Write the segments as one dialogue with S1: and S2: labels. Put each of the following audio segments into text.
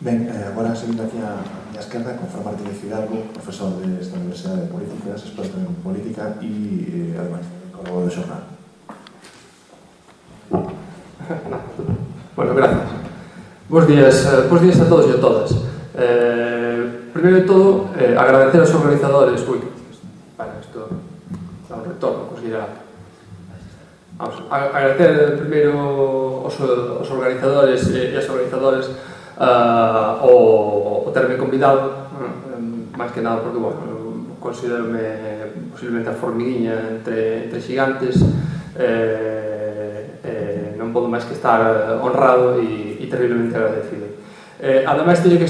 S1: Ben, agora seguindo aquí a miña esquerda con Fran Martínez Hidalgo, profesor desta Universidade de Políticas, experto en política e, además, colaborador do xornal.
S2: Bueno, gracias. Bos días a todos e a todas. Primeiro de todo, agradecer aos organizadores. Isto dá un retorno, conseguirá. Vamos, agradecer primeiro aos organizadores e as organizadoras o terme convidado, máis que nada porque, bueno, considero-me posiblemente a formiguinha entre xigantes. Non podo máis que estar honrado e terriblemente agradecido. Ademais, teño que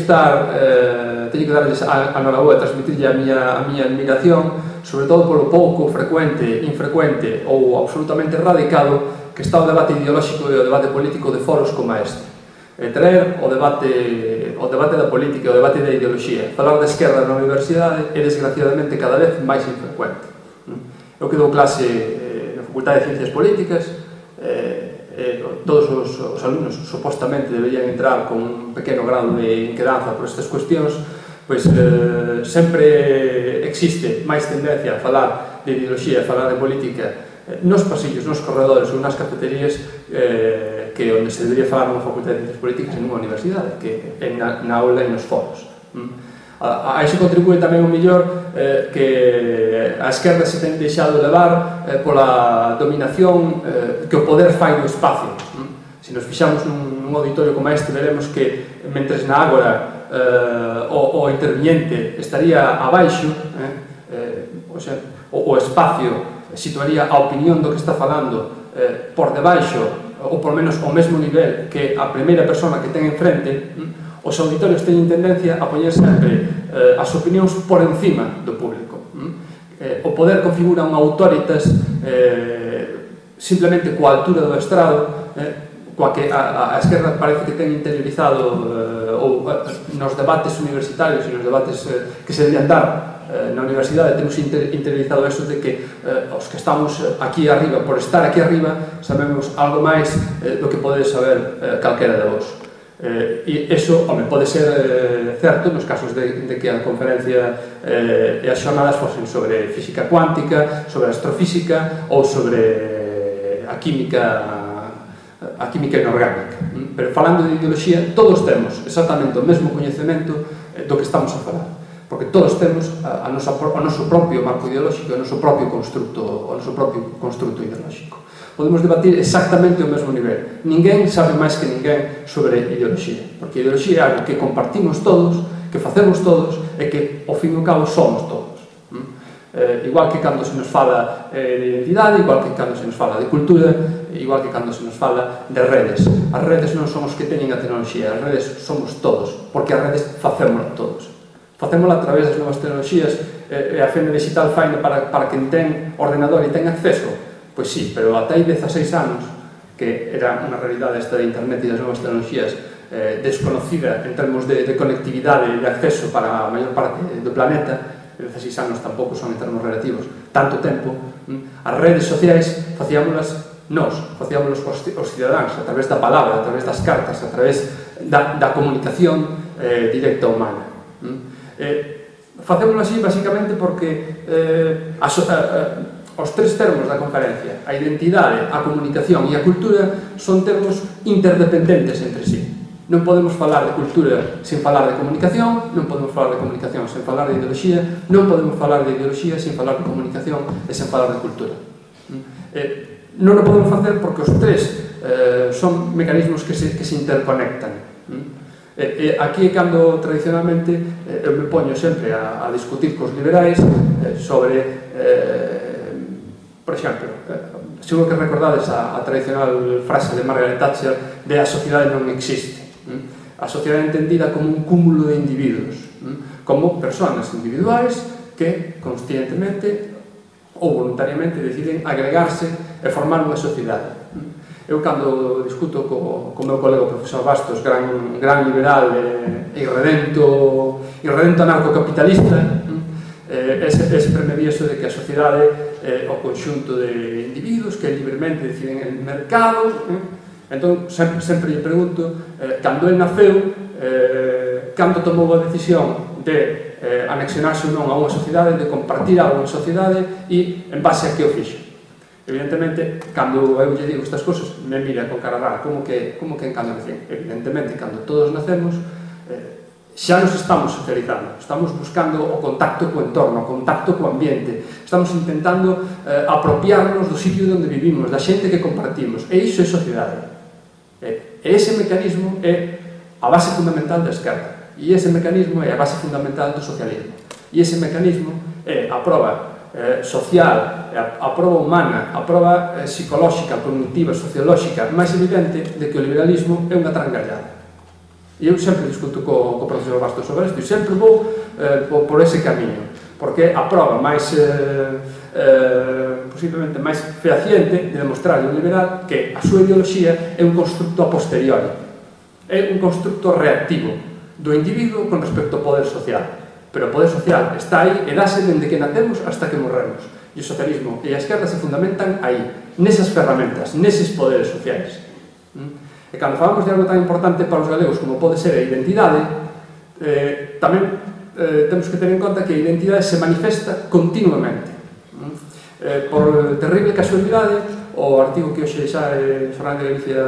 S2: darles a noraboa e transmitirlle a miña admiración, sobre todo polo pouco frecuente, infrecuente ou absolutamente erradicado que está o debate ideolóxico e o debate político de foros como este. Traer o debate da política, o debate da ideoloxía, falar da esquerda na universidade é, desgraciadamente, cada vez máis infrecuente. Eu que dou clase na Facultade de Ciencias Políticas, todos os alumnos supostamente deberían entrar con un pequeno grado de inquedanza por estas cuestións, pois sempre existe máis tendencia a falar de ideoloxía, a falar de política nos pasillos, nos corredores ou nas cafeterías que onde se debería falar nunha Facultade de Ciencias Políticas e nunha universidade, que é na aula e nos foros. A iso contribúe tamén o mellor que a esquerda se ten deixado levar pola dominación que o poder fai no espacio. Se nos fixamos nun auditorio como este, veremos que mentres na Ágora o interviniente estaría abaixo, o espacio situaría a opinión do que está falando por debaixo ou por menos ao mesmo nivel que a primeira persona que ten enfrente. Os auditorios teñen tendencia a poñer sempre as opinións por encima do público. O poder configura un autoritas simplemente coa altura do estrado, coa que a esquerda parece que ten interiorizado ou nos debates universitarios e nos debates que se debían dar na universidade temos interiorizado eso de que os que estamos aquí arriba, por estar aquí arriba, sabemos algo máis do que pode saber calquera de vos. E iso, home, pode ser certo nos casos de que a conferencia e as xornadas fosen sobre física cuántica, sobre astrofísica ou sobre a química inorgánica. Pero falando de ideoloxía, todos temos exactamente o mesmo coñecemento do que estamos a falar, porque todos temos o noso propio marco ideolóxico, o noso propio construto ideolóxico. Podemos debatir exactamente ao mesmo nivel. Ninguén sabe máis que ninguén sobre ideoloxía, porque a ideoloxía é algo que compartimos todos, que facemos todos e que, ao fin e ao cabo, somos todos. Igual que cando se nos fala de identidade, igual que cando se nos fala de cultura, igual que cando se nos fala de redes. As redes non son os que teñen a tecnoloxía, as redes somos todos, porque as redes facémola todos. Facémola a través das novas tecnoloxías e a fenda digital faina para quen ten ordenador e ten acceso. Pois sí, pero ata hai 16 anos, que era unha realidade esta de internet e das novas tecnoloxías desconocida en termos de conectividade e de acceso para a maior parte do planeta, 16 anos tampouco son en termos relativos, tanto tempo, as redes sociais facíamolas os cidadáns, a través da palabra, a través das cartas, a través da comunicación directa humana. Facémoslo así, basicamente, porque os tres termos da conferencia, a identidade, a comunicación e a cultura, son termos interdependentes entre sí. Non podemos falar de cultura sen falar de comunicación, non podemos falar de comunicación sen falar de ideoloxía, non podemos falar de ideoloxía sen falar de comunicación e sen falar de cultura. Non o podemos facer porque os tres son mecanismos que se interconectan. Aquí é cando tradicionalmente eu me poño sempre a discutir cos liberais sobre, por exemplo, seguro que recordades a tradicional frase de Margaret Thatcher de a sociedade non existe. A sociedade entendida como un cúmulo de individuos, como persoas individuais que conscientemente ou voluntariamente deciden agregarse e formar unha sociedade. Eu, cando discuto co meu colega profesor Bastos, gran liberal e irredento anarcocapitalista, sempre me vi eso de que a sociedade é o conxunto de individuos que libremente deciden en mercado. Entón, sempre lle pregunto, cando el naceu, cando tomou a decisión de anexionarse ou non a unha sociedade, de compartir algo en sociedade e en base a que o fixo. Evidentemente, cando eu lle digo estas cousas, me mira con cara rara, como que en cando nacen? Evidentemente, cando todos nacemos, xa nos estamos socializando, estamos buscando o contacto co entorno, o contacto co ambiente, estamos intentando apropiarnos do sitio onde vivimos, da xente que compartimos, e iso é sociedade. E ese mecanismo é a base fundamental da esquerda, e ese mecanismo é a base fundamental do socialismo, e ese mecanismo é a proba social, a proba humana, a proba psicolóxica, cognitiva, sociolóxica máis evidente de que o liberalismo é unha trangallada. E eu sempre discuto co profesor Bastos sobre isto e sempre vou por ese camiño, porque a proba máis posiblemente máis fehaciente de demostrar ao liberal que a súa ideoloxía é un constructo a posteriori, é un constructo reactivo do individuo con respecto ao poder social. Pero o poder social está aí e dáse dende que nacemos hasta que morremos. E o socialismo e a esquerda se fundamentan aí, nesas ferramentas, neses poderes sociais. E cando falamos de algo tan importante para os galegos como pode ser a identidade, tamén temos que ter en conta que a identidade se manifesta continuamente. Por terrible casualidade, o artigo que hoxe xa é Jornal de Galicia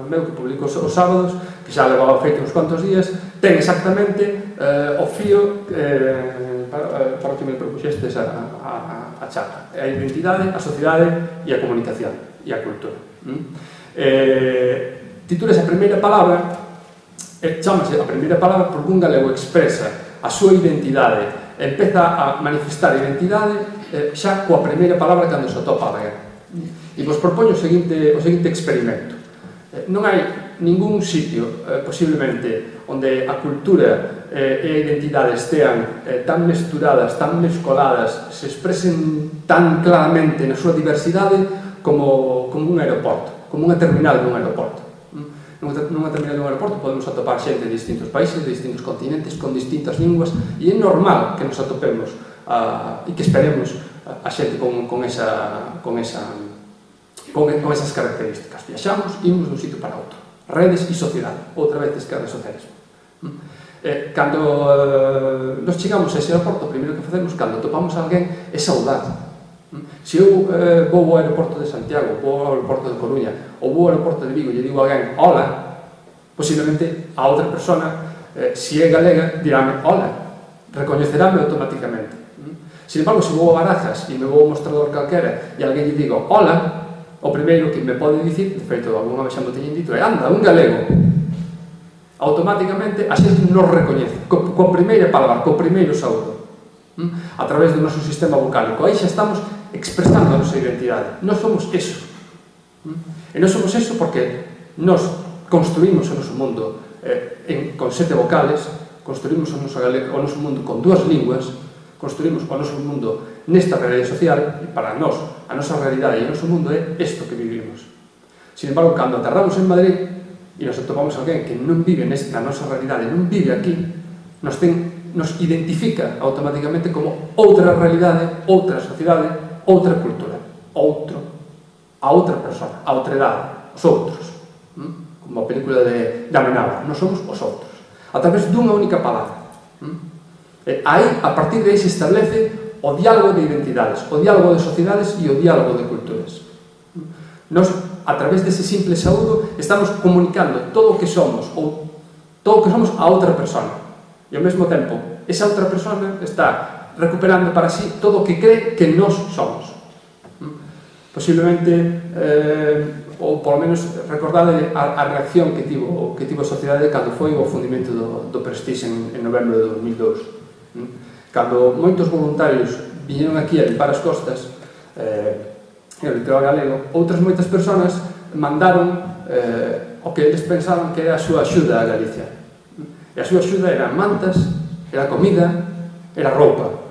S2: meu, que publico os sábados, que xa levaba feito uns cuantos días, ten exactamente o fío para o que me propuxestes a charla. A identidade, a sociedade e a comunicación e a cultura. Titulas a primeira palabra, chamase a primeira palabra porque un galego expresa a súa identidade, empeza a manifestar a identidade xa coa primeira palabra cando se atopa a guerra. E vos propoño o seguinte experimento. Non hai ningún sitio, posiblemente, onde a cultura e a identidade estean tan mesturadas, tan mescoladas, se expresen tan claramente na súa diversidade como un aeroporto, como unha terminal dun aeroporto. Nunha terminal dun aeroporto podemos atopar xente de distintos países, de distintos continentes, con distintas linguas, e é normal que nos atopemos e que esperemos a xente con esas características. Viaxamos, imos dun sitio para outro. Redes e sociedade, outra vez esquerda e socialismo. Cando nos chegamos a ese aeroporto, o primeiro que facemos cando topamos a alguén é saudar. Se eu vou ao aeroporto de Santiago, vou ao aeroporto de Coruña ou vou ao aeroporto de Vigo e lle digo a alguén hola, posiblemente a outra persona, se é galega, diráme hola, recoñeceráme automáticamente. Sin embargo, se vou a Barajas e me vou ao mostrador calquera e alguén lle digo hola, o primeiro que me pode dicir, de feito, alguna vez xa me teñen dito, é anda, un galego. Automáticamente a xente nos recoñece, coa primeira palabra, co primeiro saúdo, a través do noso sistema vocálico. Aí xa estamos expresando a nosa identidade. Nós somos eso. E nós somos eso porque nós construímos o noso mundo con 7 vocales, construímos o noso mundo con 2 linguas, construímos o noso mundo nesta realidade social e para nós, a nosa realidade e o noso mundo é isto que vivimos. Sin embargo, cando aterramos en Madrid e nos atopamos alguén que non vive nesta nosa realidade, non vive aquí, nos identifica automáticamente como outra realidade, outra sociedade, outra cultura, a outra persona, a outra idade, os outros. Como a película de Amenábar, nós somos os outros. A través dunha única palabra. Aí, a partir de aí se establece o diálogo de identidades, o diálogo de sociedades e o diálogo de culturas. Nós, a través dese simple saúdo, estamos comunicando todo o que somos, ou todo o que somos a outra persona. E ao mesmo tempo, esa outra persona está recuperando para sí todo o que cree que nós somos. Posiblemente, ou polo menos recordade a reacción que tivo a sociedade cando foi o fundimento do Prestige en novembro de 2002. Cando moitos voluntarios viñeron aquí a limpar as costas no litoral galego, outras moitas persoas mandaron o que eles pensaban que era a súa axuda a Galicia. E a súa axuda era mantas, era comida, era roupa.